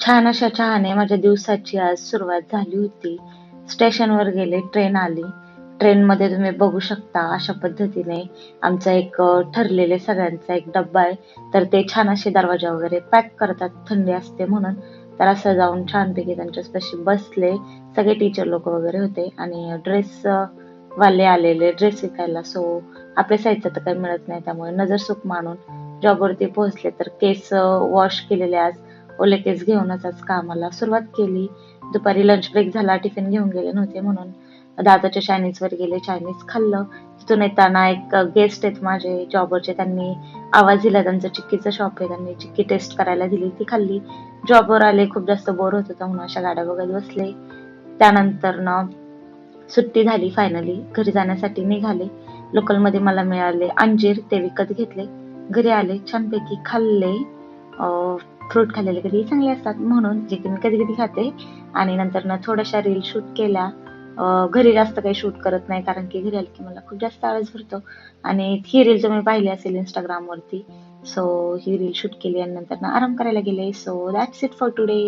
छान अशा चहाने माझ्या दिवसाची आज सुरुवात झाली होती. स्टेशनवर गेले, ट्रेन आली. ट्रेनमध्ये तुम्ही बघू शकता अशा पद्धतीने आमचा एक ठरलेले सगळ्यांचा एक डब्बा आहे. तर ते छान असे दरवाजा वगैरे पॅक करतात, थंडी असते म्हणून. तर असं जाऊन छानपैकी त्यांच्यापाशी बसले. सगळे टीचर लोक वगैरे होते आणि ड्रेस वाले आलेले ड्रेस विकायला. सो आपल्या साईजचं तर काही मिळत नाही, त्यामुळे नजरसुख मानून जॉबवरती पोहोचले. तर केस वॉश केलेले आज, ओले केस घेऊनच आज कामाला सुरुवात केली. दुपारी लंच ब्रेक झाला, टिफिन घेऊन गेले नव्हते म्हणून दादाच्या चायनीजवर गेले, चायनीज खाल्लं. तिथून येताना एक गेस्ट आहेत माझे जॉबवरचे, त्यांनी आवाज दिला. त्यांचं चिक्कीचं शॉप आहे, त्यांनी चिक्की टेस्ट करायला दिली, ती खाल्ली. जॉबवर आले, खूप जास्त बोर होत होतं म्हणून अशा गाड्या बघत बसले. त्यानंतर ना सुट्टी झाली, फायनली घरी जाण्यासाठी निघाले. लोकलमध्ये मला मिळाले अंजीर, ते विकत घेतले. घरी आले, छानपैकी खाल्ले. फ्रूट खाल्लेले कधी चांगले असतात म्हणून, जे की मी कधी कधी खाते. आणि नंतर ना थोड्याशा रील शूट केल्या. घरी जास्त काही शूट करत नाही, कारण की घरी आली की मला खूप जास्त आळस भरतो. आणि ही रील तुम्ही पाहिली असेल इंस्टाग्रामवरती. सो ही रील शूट केली आणि नंतर ना आराम करायला गेले. So that's it for today.